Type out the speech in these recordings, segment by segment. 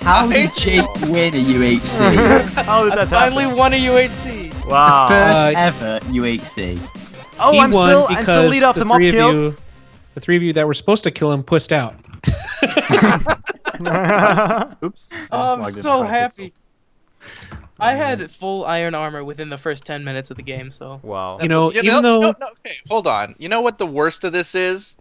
How did Jake win a UHC? How did that finally happen? won a UHC. Wow. First ever UHC. Oh, He I'm won still because lead off the mob kills. the three of you that were supposed to kill him pussed out. Oops. Oh, I'm so happy. I had full iron armor within the first 10 minutes of the game, so. Wow. You know, even though no, okay, hold on. You know what the worst of this is?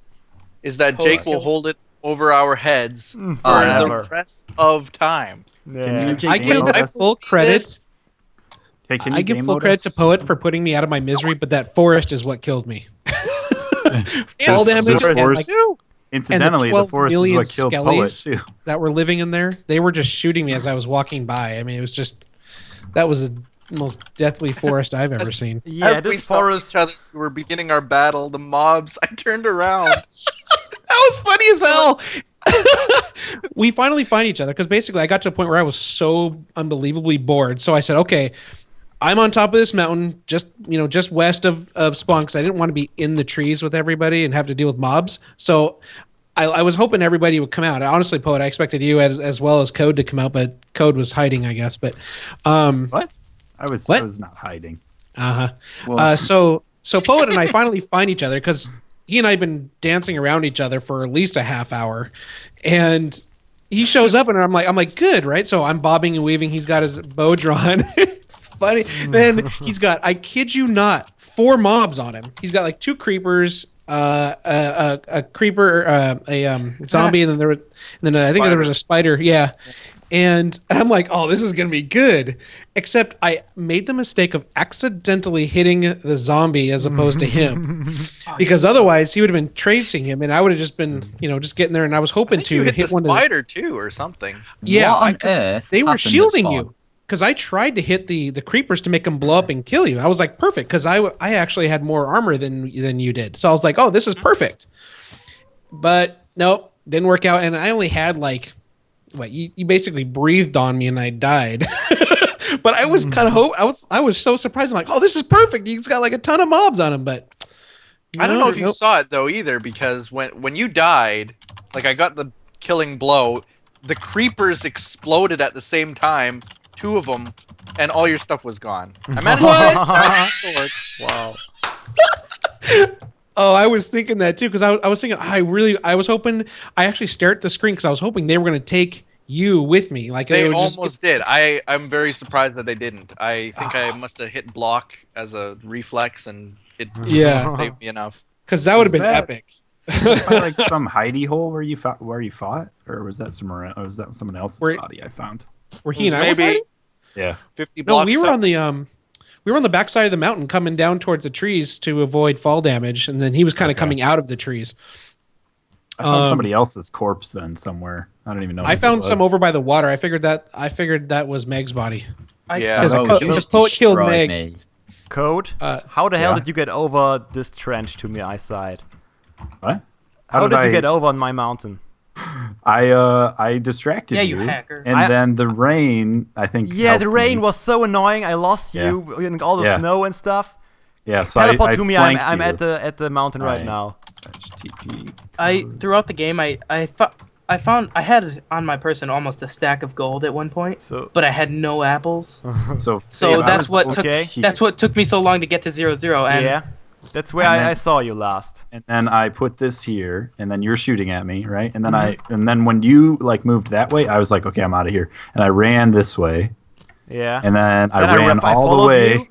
Is that Jake will hold it over our heads for forever. the rest of time. Yeah. I give full credit. Hey, can I give full credit to Poet for putting me out of my misery, but that forest is what killed me. Fall damage and like, incidentally, and the forest is what killed Poet too. That were living in there, they were just shooting me as I was walking by. I mean, it was just that was the most deathly forest I've ever seen. Yeah, As we this saw forest. each other, we were beginning our battle. The mobs. I turned around. That was funny as hell. We finally find each other because basically I got to a point where I was so unbelievably bored. So I said, okay, I'm on top of this mountain, just west of Spawn, because I didn't want to be in the trees with everybody and have to deal with mobs. So I was hoping everybody would come out. Honestly, Poet, I expected you as well as Code to come out, but Code was hiding, I guess. But What? I was not hiding. So Poet and I finally find each other because he and I have been dancing around each other for at least a half hour, and he shows up and I'm like, good, right? So I'm bobbing and weaving. He's got his bow drawn. It's funny. Then he's got, I kid you not, 4 mobs on him. He's got like 2 creepers, a creeper, a zombie, and then I think there was a spider. Yeah. And I'm like, oh, this is going to be good. Except I made the mistake of accidentally hitting the zombie as opposed to him. Because otherwise he would have been tracing him and I would have just been, just getting there. And I was hoping to hit one the of the spider too or something. Yeah, What on earth they were happened shielding at you. Spawn? Because I tried to hit the creepers to make them blow up and kill you. I was like, perfect, because I actually had more armor than you did. So I was like, oh, this is perfect. But nope, didn't work out. And I only had like, you basically breathed on me and I died. But I was kind of I was so surprised. I'm like, oh, this is perfect. He's got like a ton of mobs on him. But I don't know if you saw it though either, because when you died, like I got the killing blow, the creepers exploded at the same time, 2 of them, and all your stuff was gone. I managed to Wow. Oh, I was thinking that too, because I was thinking I was hoping I actually stared at the screen because I was hoping they were going to take you with me. Like They would almost did. I'm very surprised that they didn't. I think I must have hit block as a reflex, and it saved me enough. Because that would have been epic. Like some hidey hole where you fought, or was that somewhere? Or was that someone else's body I found? Were he and I were fighting? Yeah. 50 blocks. No, we were on the backside of the mountain, coming down towards the trees to avoid fall damage, and then he was kind of coming out of the trees. I found somebody else's corpse then somewhere. I don't even know. I found some over by the water. I figured that was Meg's body. Yeah. Because Poet killed Meg. Code? How the hell did you get over this trench to my side? What? How did you get over on my mountain? I distracted you. Yeah, you hacker. And then the rain, I think. Yeah, the rain was so annoying. I lost you in all the snow and stuff. Yeah, so Teleport I to me. flanked I'm you. at the mountain right now. Throughout the game, I found I had on my person almost a stack of gold at one point, but I had no apples. So that's what took me so long to get to 0-0. And yeah, that's where I saw you last. And then I put this here, and then you're shooting at me, right? And then and then when you like moved that way, I was like, okay, I'm out of here, and I ran this way. Yeah. And then I ran all the way. You?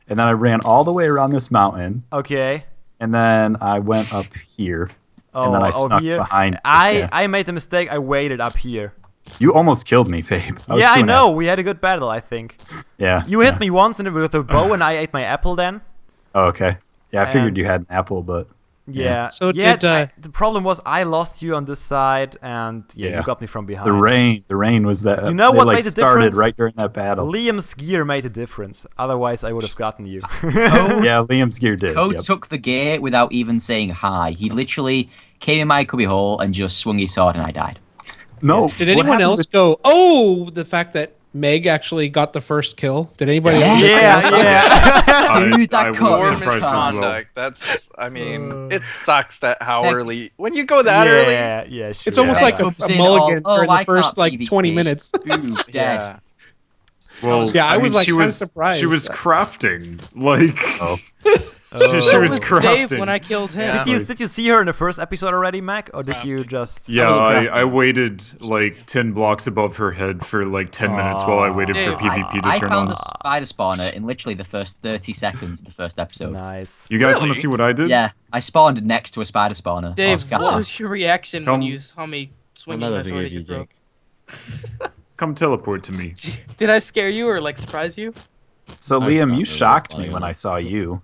And then I ran all the way around this mountain. Okay. And then I went up here. Oh, and then I snuck behind. I made the mistake. I waited up here. You almost killed me, Fabe. I know. We had a good battle, I think. Yeah. You hit me once with a bow, and I ate my apple then. Oh, okay. Yeah, I figured you had an apple, but... Yeah. So yeah, did, the problem was I lost you on this side, and you got me from behind. The rain was that. You know they, what like, made the started difference? right during that battle. Liam's gear made a difference. Otherwise, I would have gotten you. Yeah, Liam's gear did. Code took the gear without even saying hi. He literally came in my cubby hole and just swung his sword, and I died. No. did anyone else go, oh, the fact that Meg actually got the first kill? Did anybody else? Dude, that cut Or was misconduct. That's, I mean, it sucks that how early. When you go that early. Yeah, sure. It's almost like a mulligan during the first like 20 minutes. Ooh, dead. Well, Yeah, I was mean, like kind of surprised. She was crafting, like. She was crafting. Dave when I killed him. Did you see her in the first episode already, Mac, or did you just? Yeah, I waited like 10 blocks above her head for like 10 minutes while I waited for PvP to turn I found on. a spider spawner in literally the first 30 seconds of the first episode. Nice. You guys want to see what I did? Yeah, I spawned next to a spider spawner. Dave, what was your reaction when you saw me swinging Another my thing sword if at your you throat? Come teleport to me. Did I scare you or like surprise you? So I Liam, found you it shocked really me funny. when I saw you.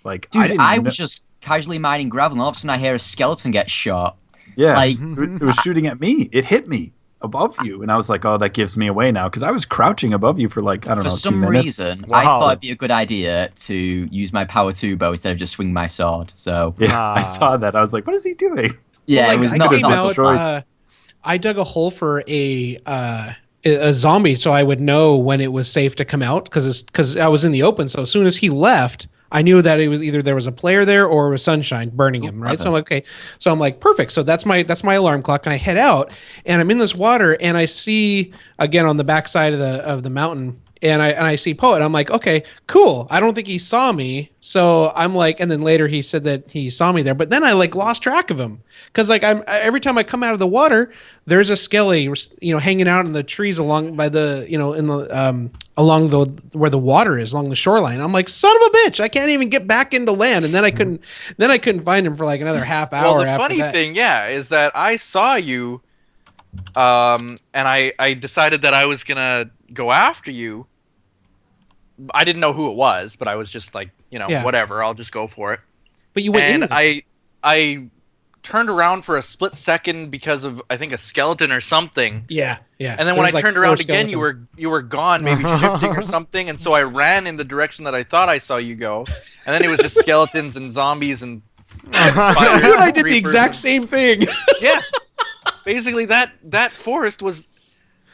Like, Dude, I I didn't was just casually mining gravel, and all of a sudden I hear a skeleton get shot. Yeah, like- it was shooting at me. It hit me above you, and I was like, "Oh, that gives me away now," because I was crouching above you for like I don't For know, 2 some minutes. reason, Wow. I thought it'd be a good idea to use my power 2 bow instead of just swing my sword. So Yeah, Ah. I saw that. I was like, "What is he doing?" yeah, Like, it was I not came out, destroyed. I dug a hole for a zombie so I would know when it was safe to come out because I was in the open. So as soon as he left, I knew that it was either there was a player there or it was sunshine burning him, right? So I'm like, okay. So I'm like, perfect. So that's my alarm clock, and I head out, and I'm in this water, and I see again on the backside of the mountain, and I see Poet. I'm like, okay, cool. I don't think he saw me. So I'm like, and then later he said that he saw me there, but then I like lost track of him because like every time I come out of the water, there's a skelly, hanging out in the trees along by the, in the along the where the water is along the shoreline. I'm like, son of a bitch, I can't even get back into land, and then I couldn't find him for like another half hour. Well, the after funny that. thing, is that I saw you, and I decided that I was gonna go after you. I didn't know who it was, but I was just like, whatever, I'll just go for it. But you went And I turned around for a split second because of, I think, a skeleton or something. yeah. And then when I turned around again, you were gone, maybe shifting or something. And so I ran in the direction that I thought I saw you go. And then it was just skeletons and zombies and spiders You and I and did the creepers exact and- same thing. Yeah. Basically, that forest was.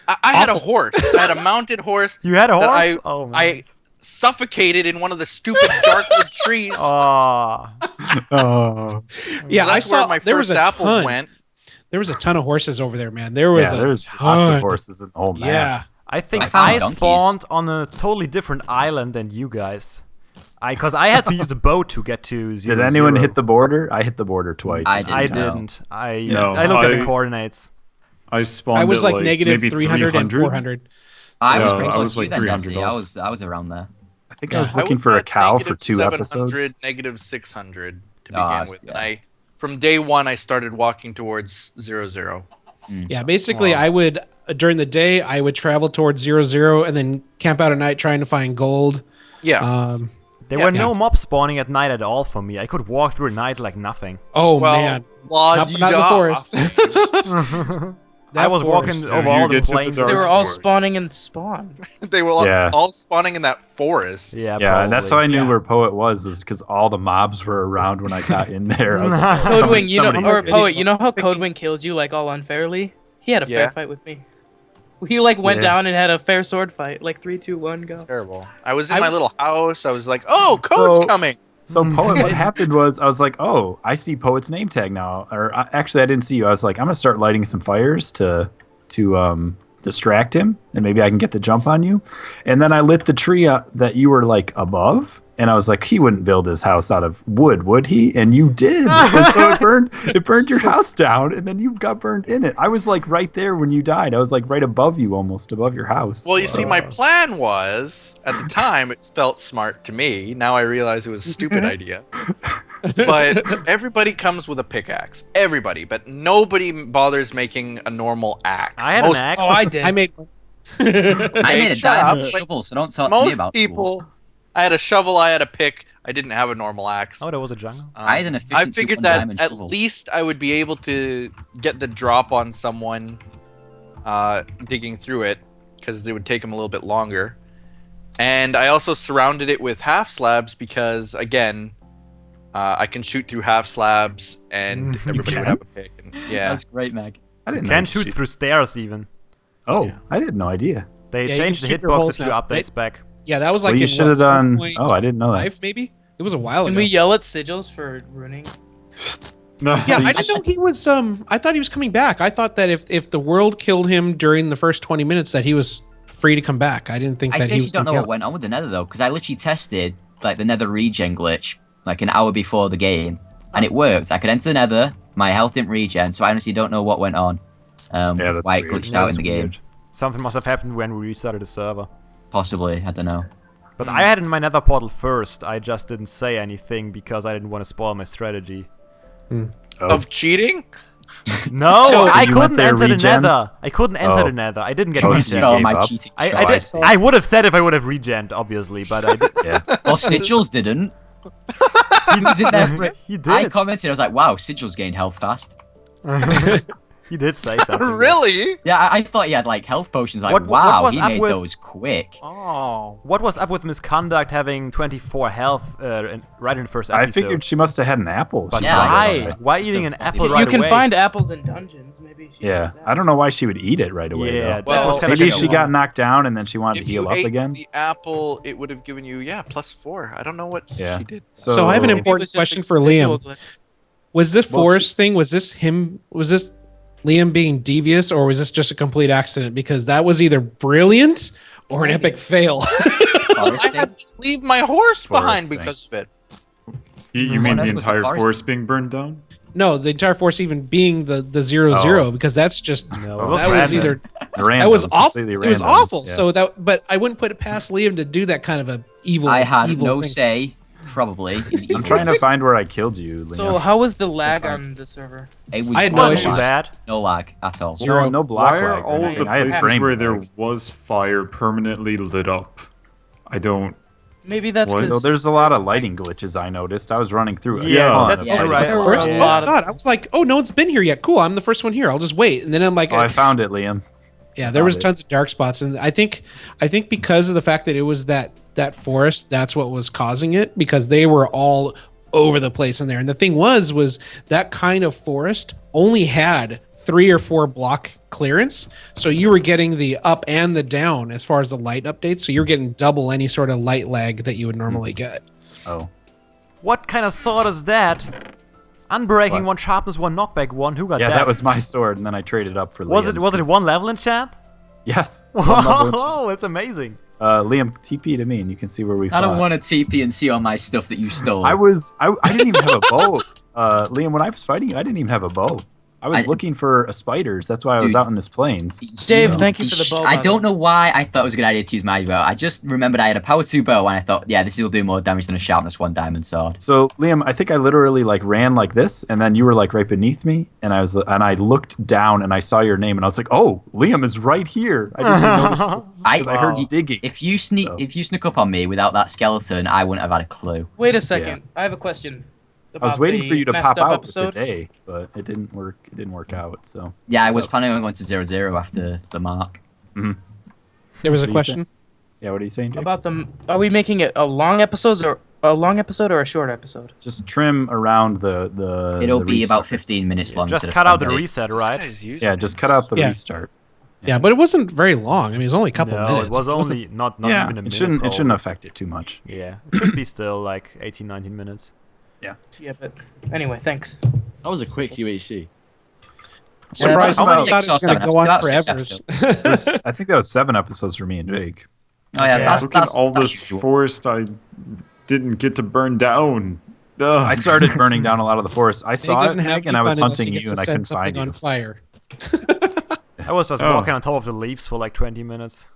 I had a horse. I had a mounted horse. You had a horse? That Oh, man. I suffocated in one of the stupid darkwood trees. Oh. Oh, Yeah, So I that's saw where my there was first a apple ton. went. There was a ton of horses over there, man. There was yeah, a there's ton. lots of horses in the whole map. Yeah. I think I found I donkeys. spawned on a totally different island than you guys. Because I had to use a boat to get to 0, Did anyone 0. hit the border? I hit the border twice. I in didn't. I town. didn't. I No, I looked at I- the coordinates. I spawned I was at, like negative maybe 300 and 300. 400. I was Yeah, pretty I close was to like you then, 300 Jesse. off. I was around there. I think Yeah. I was I looking was for a at cow for negative 2 700, episodes. negative 600 to Ah, begin with. yeah. And from day one, I started walking towards 0. Yeah, basically, I would during the day I would travel towards 0, and then camp out at night trying to find gold. Yeah. There Yeah. were no mobs spawning at night at all for me. I could walk through a night like nothing. Oh well, man, not in the la-di-da. forest. I was walking forest. over You all the get to the plains. dark They were all forest. spawning in the spawn. They were Yeah. all spawning in that forest. Yeah, Yeah, and that's how I probably. knew Yeah. where Poet was because all the mobs were around when I got in there. I was like, oh, Codewing, you know, somebody's or good. Poet, you know how Codewing killed you like all unfairly? He had a fair Yeah. fight with me. He like went Yeah. down and had a fair sword fight, like 3, 2, 1, go. Terrible. I was in I my was- little house. I was like, "Oh, Code's So- coming!" So Poet, what happened was I was like, oh, I see Poet's name tag now. Or actually, I didn't see you. I was like, I'm gonna start lighting some fires to distract him, and maybe I can get the jump on you. And then I lit the tree that you were like above, and I was like, he wouldn't build his house out of wood, would he? And you did. And so it burned your house down, and then you got burned in it. I was like right there when you died. I was like right above you, almost above your house. Well, you see, my plan was at the time it felt smart to me. Now I realize it was a stupid idea. But everybody comes with a pickaxe. Everybody, but nobody bothers making a normal axe. I had an axe. Oh, I did. I made one. I made a shut up. diamond shovel, so don't talk to me Most about people. tools. I had a shovel. I had a pick. I didn't have a normal axe. Oh, there was a jungle. I had an efficient I figured that diamond at shovel. least I would be able to get the drop on someone digging through it, because it would take them a little bit longer. And I also surrounded it with half slabs because, again, I can shoot through half slabs, and everybody would have a pick. And, yeah, That's great, Meg. I didn't You know can you shoot could through stairs even. Oh, Yeah. I had no idea. They Yeah, you changed the can shoot through hitbox a holes few now. updates back. Yeah, that was like Well, you in should have done. 1.5 Oh, I didn't know that. maybe. It was a while Can ago. we yell at Sigils for ruining? No, Yeah, I didn't know he was. I thought he was coming back. I thought that if the world killed him during the first 20 minutes, that he was free to come back. I didn't think I that he seriously was. don't know gonna what went on with the Nether though, because I literally tested like the Nether regen glitch like an hour before the game, and it worked. I could enter the Nether, my health didn't regen, so I honestly don't know what went on. Yeah, that's why it weird. glitched Yeah, out in that's the game. weird. Something must have happened when we restarted the server. Possibly, I don't know. But I had in my Nether portal first. I just didn't say anything because I didn't want to spoil my strategy. Oh. of cheating. No, So I you went couldn't there enter the regens? Nether. I couldn't enter Oh. the Nether. I didn't get Oh, You so you regen. stole gave my up? cheating I try. I would have said if I would have regened, obviously, but I did. Yeah. Well, Sigils didn't. He was in there for it. He I did. commented, I was like, wow, Sigils gained health fast. He did say something. Really? Yeah, I thought he had like health potions. Like, What wow, was he up made with- those quick. Oh. What was up with Misconduct having 24 health right in the first episode? I figured she must have had an apple. But She Yeah, probably why? got it. Why eating an apple You right can away? find apples in dungeons. Maybe. She Yeah, did that. I don't know why she would eat it right away. Yeah, though. that was Well, kind of Maybe show she off. got knocked down and then she wanted If to heal you up ate again. the apple, it would have given you +4. I don't know what Yeah. she did. So I have an Maybe it important was just question a for visual Liam. glitch. Was this Well, forest thing? Was this him? Was this Liam being devious, or was this just a complete accident? Because that was either brilliant or an epic fail. Forest I thing. had to leave my horse behind thing. because of it. You mean What the was the entire forest? forest being burned down? No, the entire force even being the 0-0, because that's just No, Oh, it was that was random. either Random, that was awful. completely It was random. awful. Yeah. So that, but I wouldn't put it past Liam to do that kind of a evil. I had evil no thing. say, probably. In the I'm trying to find where I killed you, Liam. So how was the lag on the server? It was I had It no wasn't issue. too bad. No lag at all. Zero. no block Why are lag or all of anything. the I had places frame where there lag. was fire permanently lit up? I don't. Maybe that's What? because So there's a lot of lighting glitches I noticed. I was running through it. Yeah, Hold on, that's a true, lighting right. There glitch. were First, a oh lot of- god, I was like, oh, no one's been here yet. Cool, I'm the first one here. I'll just wait. And then I'm like, Oh, I found it, Liam. yeah, there was found it. tons of dark spots, and I think because of the fact that it was that forest, that's what was causing it, because they were all over the place in there. And the thing was that kind of forest only had 3 or 4 block clearance, so you were getting the up and the down as far as the light updates. So you're getting double any sort of light lag that you would normally get. Oh. What kind of sword is that? Unbreaking What? 1, sharpness 1, knockback 1. Who got Yeah, that? that was my sword, and then I traded up for Was Liam's, it 'cause- one level in chat? Yes. one level in chat. Oh, it's amazing. Liam, TP to me, and you can see where we I don't fought. want to TP and see all my stuff that you stole. I didn't even have a bow. Liam, when I was fighting you, I didn't even have a bow. I was looking for spiders. That's why I was Dude. out in this plains. Dave, thank you for the bow. I by the don't way. know why I thought it was a good idea to use my bow. I just remembered I had a power 2 bow, and I thought, yeah, this will do more damage than a sharpness 1 diamond sword. So Liam, I think I literally like ran like this, and then you were like right beneath me, and I looked down and I saw your name, and I was like, oh, Liam is right here. I didn't even notice because I heard you digging. If you sneak up on me without that skeleton, I wouldn't have had a clue. Wait a second. I have a question. I was about waiting the for you to messed pop up out episode. with the day, but it didn't work. It didn't work out. So Yeah, I What's was up? planning on going to 0-0 after the mark. There was a What are you question. yeah, what are you saying, Jake? About the. Are we making it a long episode or a short episode? Just trim around the. It'll the be about restart. 15 minutes long. Just instead of cut out the 20. reset, This right? guy's using Yeah, it. just cut out the Yeah. restart. Yeah, but it wasn't very long. I mean, it was only a couple No, minutes. it was wasn't- only not Yeah, even a minute. it shouldn't probably. affect it too much. Yeah, it should be still like 18, 19 minutes. Yeah, but anyway, thanks. That was a quick UHC. Surprised How I many thought it was going to go on about forever. 6 episodes. I think that was 7 episodes for me and Jake. Oh yeah, Yeah. Look at all this usual. forest I didn't get to burn down. Ugh. I started burning down a lot of the forest. I He saw it, doesn't have Nick, and I was fun unless hunting he you, gets and to I set couldn't something find you. on fire. I was just Oh. walking on top of the leaves for like 20 minutes.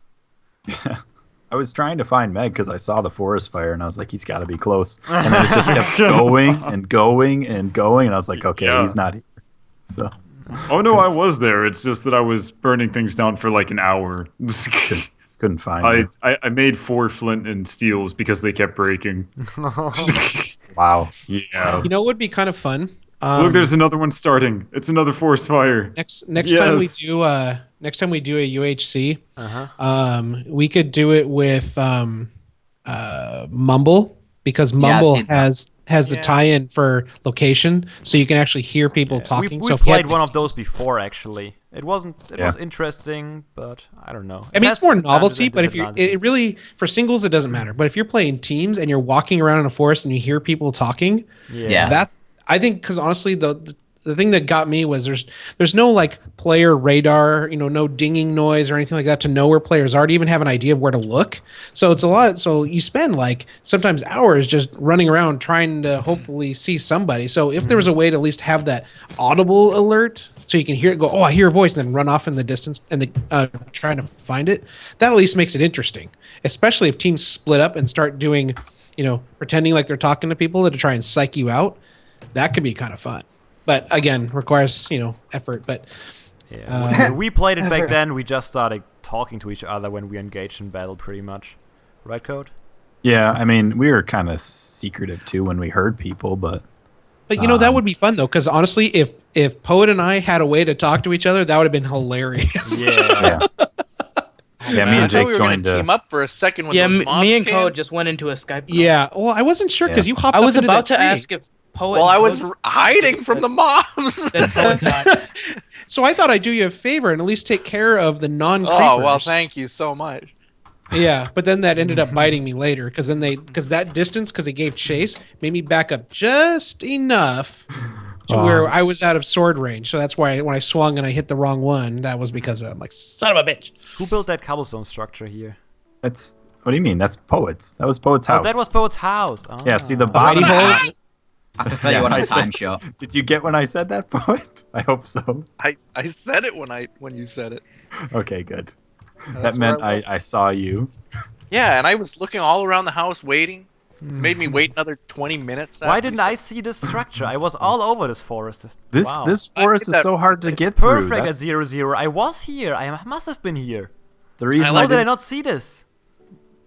I was trying to find Meg because I saw the forest fire, and I was like, he's got to be close. And then it just kept going and going and going, and I was like, okay, Yeah. he's not here. So Oh no, I was there. It's just that I was burning things down for like an hour. couldn't Couldn't find I made 4 flint and steels because they kept breaking. Wow. Yeah. You know what would be kind of fun? Look, there's another one starting. It's another forest fire. Next time we do a UHC, we could do it with Mumble, because Mumble has the tie-in for location, so you can actually hear people talking. We played one of those before, actually. It was interesting, but I don't know. I mean, it's more novelty, but if it really, for singles, it doesn't matter. But if you're playing teams and you're walking around in a forest and you hear people talking, that's, I think, because honestly, the thing that got me was there's no like player radar, no dinging noise or anything like that to know where players are, to even have an idea of where to look. So it's a lot. So you spend like sometimes hours just running around trying to hopefully see somebody. So if there was a way to at least have that audible alert, so you can hear it go, oh, I hear a voice, and then run off in the distance and trying to find it, that at least makes it interesting. Especially if teams split up and start doing, pretending like they're talking to people to try and psych you out. That could be kind of fun. But again, requires, effort. But when we played it back then, we just started talking to each other when we engaged in battle, pretty much. Right, Code? Yeah, I mean, we were kind of secretive too when we heard people, but that would be fun though, because honestly, if Poet and I had a way to talk to each other, that would have been hilarious. Yeah. Yeah, me and Jake we were joined. Team up for a second when those mobs me and came. Code just went into a Skype call. Yeah, well, I wasn't sure because you hopped. I was up into about that to tree. ask if Poet. Well, I was hiding from the mobs. So I thought I'd do you a favor and at least take care of the non-creepers. Oh well, thank you so much. Yeah, but then that ended up biting me later because that distance, because it gave chase, made me back up just enough to where I was out of sword range. So that's why when I swung and I hit the wrong one, that was because of it. I'm like, son of a bitch. Who built that cobblestone structure here? That's, what do you mean? That's Poet's. That was Poet's house. Oh, that was Poet's house. Oh. Yeah, see the bottom. I prefer you on a TimeShot. Did you get when I said that, Poet? I hope so. I said it when you said it. Okay, good. That meant I saw you. Yeah, and I was looking all around the house waiting. Made me wait another 20 minutes. Why didn't I see this structure? I was all over this forest. This forest is so hard to get through. Perfect at 0-0. I was here. I must have been here. The reason How did I not see this?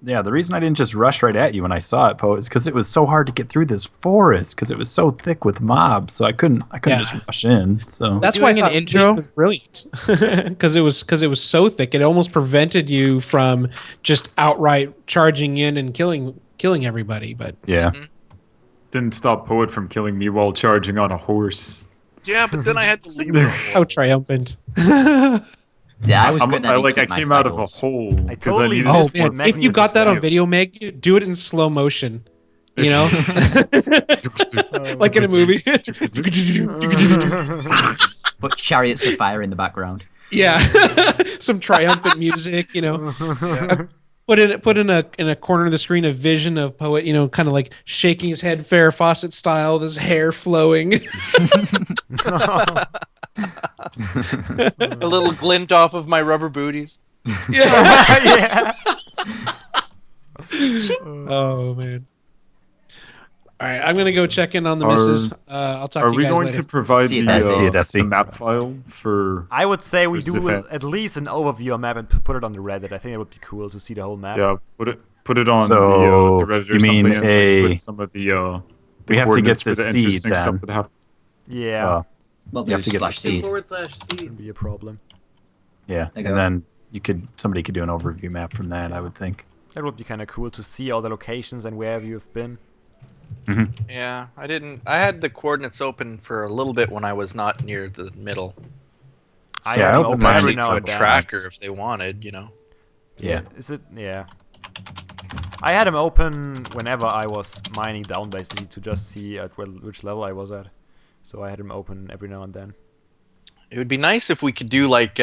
Yeah, the reason I didn't just rush right at you when I saw it, Poe, is because it was so hard to get through this forest because it was so thick with mobs. So I couldn't just rush in. So that's why an intro was brilliant because it was so thick it almost prevented you from just outright charging in and killing everybody. But yeah, didn't stop Poet from killing me while charging on a horse. Yeah, but then I had to leave. How triumphant! Yeah, I was I came out of a hole. I totally man! If you got that on video, Meg, do it in slow motion. You know, like in a movie. Put Chariots of Fire in the background. Yeah, some triumphant music. Yeah. Put in a corner of the screen a vision of Poet, kind of like shaking his head Farrah Fawcett style, with his hair flowing. A little glint off of my rubber booties. Yeah. Oh man. All right, I'm gonna go check in on the missus. I'll talk to you guys later. Are we going to provide the map file for? I would say we do at least an overview of map and put it on the Reddit. I think it would be cool to see the whole map. Yeah, put it on the Reddit or you something. Mean put some of the we have to get the seed then. Stuff that happened. Yeah. Well, you have to get the seed. /seed would be a problem. Yeah, and then somebody could do an overview map from that. I would think that would be kind of cool to see all the locations and wherever you've been. Mm-hmm. Yeah, I had the coordinates open for a little bit when I was not near the middle. I had them open every now a and then. tracker if they wanted, Yeah. Is it? Yeah. I had them open whenever I was mining down, basically, to just see at which level I was at. So I had them open every now and then. It would be nice if we could do like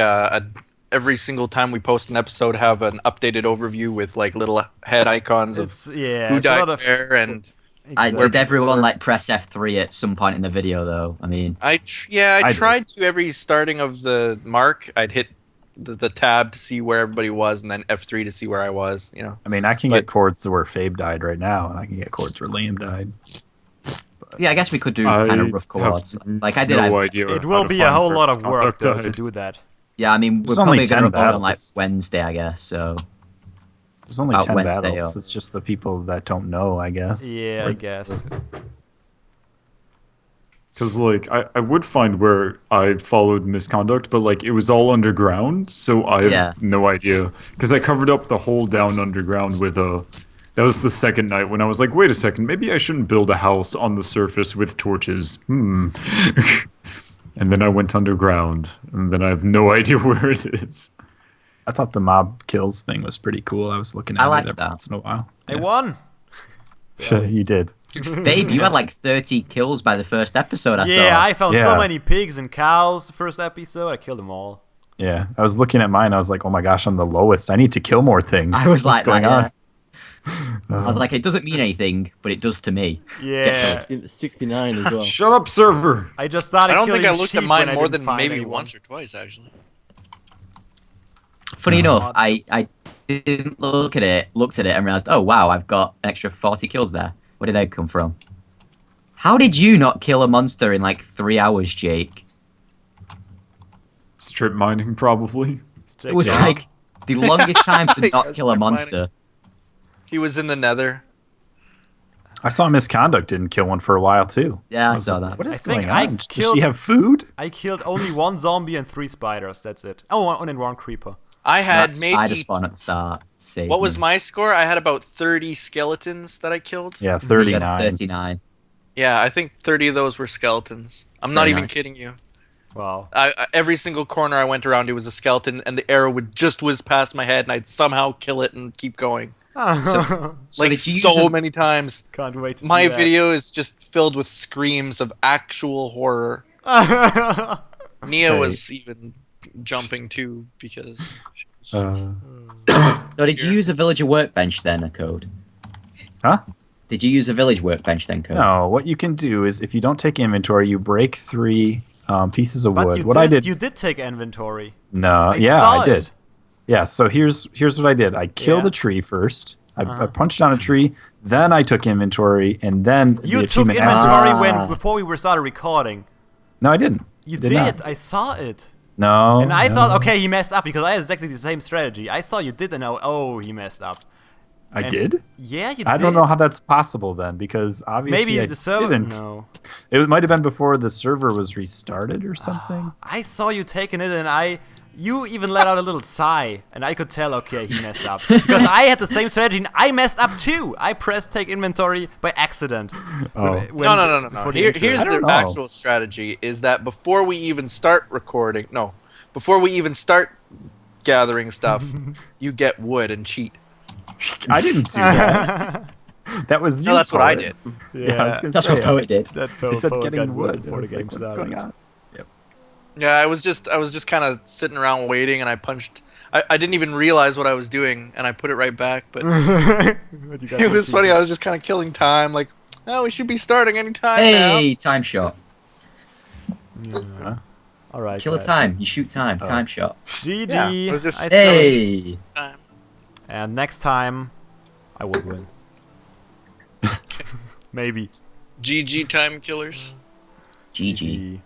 every single time we post an episode, have an updated overview with like little head icons of who died where and. Did everyone like press F3 at some point in the video though? I mean, I tried to every starting of the mark. I'd hit the tab to see where everybody was, and then F3 to see where I was. I mean, I can get chords where Fabe died right now, and I can get chords where Liam died. But yeah, I guess we could do kind of rough chords. Like I did. No idea. It will be a whole lot of work though, to do that. Yeah, I mean, we're probably going to upload on like Wednesday, I guess. So. There's only About 10 Wednesday, battles. yeah. It's just the people that don't know, I guess. Yeah, I guess. Because, like, I would find where I followed misconduct, but, like, it was all underground, so I have no idea. Because I covered up the hole down underground with a... That was the second night when I was like, wait a second, maybe I shouldn't build a house on the surface with torches. And then I went underground, and then I have no idea where it is. I thought the mob kills thing was pretty cool. I was looking at it every once in a while. I won! You did. Babe, you had like 30 kills by the first episode I saw. Yeah, I found so many pigs and cows the first episode. I killed them all. Yeah, I was looking at mine. I was like, oh my gosh, I'm the lowest. I need to kill more things. I was What's like, going on? I was like, it doesn't mean anything, but it does to me. Yeah. 69 as well. Shut up, server! I just started I don't killing think I looked at sheep mine when I more didn't than find maybe anyone. once or twice, actually. Funny enough, I didn't looked at it and realized, oh wow, I've got an extra 40 kills there. Where did they come from? How did you not kill a monster in like 3 hours, Jake? Strip mining, probably. It was like the longest time to not kill a monster. He was in the nether. I saw Misconduct didn't kill one for a while, too. Yeah, I saw that. What is I think going I on? Does killed- she have food? I killed only 1 zombie and 3 spiders, that's it. Oh, and 1 creeper. I had That maybe... spider spawn at the start. Saved What was me. my score? I had about 30 skeletons that I killed. Yeah, You had 39. 39. Yeah, I think 30 of those were skeletons. I'm not Very even nice. kidding you. Wow. Every single corner I went around, it was a skeleton, and the arrow would just whiz past my head, and I'd somehow kill it and keep going. So Like, did you use so a- many times. Can't wait to My see that. video is just filled with screams of actual horror. Nia was even jumping too, because... So did you use a villager workbench then, Code? Huh? Did you use a village workbench then, Code? No, what you can do is if you don't take inventory, you break 3 pieces of But wood. you What did, I did... You did take inventory. No, saw I did. it. Yeah, so here's what I did. I killed Yeah. a tree first. I punched down a tree, then I took inventory, and then You the took achievement inventory after. before we started recording. No, I didn't. You Did did. not. I saw it. No. And I no. thought, okay, he messed up because I had exactly the same strategy. I saw you did and now, oh, he messed up. I And- did? Yeah, you did. I don't know how that's possible then, because obviously Maybe I the server. didn't. No. It might have been before the server was restarted or something. I saw you taking it and you even let out a little sigh and I could tell, okay, he messed up. Because I had the same strategy and I messed up too. I pressed take inventory by accident. Oh. No. before the intro. Here's I don't the know. actual strategy, is that before we even start recording... No. Before we even start gathering stuff, you get wood and cheat. I didn't do that. That was you. No, that's what I Poet. did. Yeah, I was gonna That's say, what Poet did. That It said got getting wood before the It's game like, what's started. going on? Yeah, I was just kind of sitting around waiting, and I punched... I didn't even realize what I was doing, and I put it right back, but... It was funny, I was just kind of killing time, like, oh, we should be starting any time now. Hey, time shot. All right. Kill a guys. time. You shoot time. Time shot. GG. Yeah, it was just- I Hey. Time. And next time, I will win. Maybe. GG time killers. GG.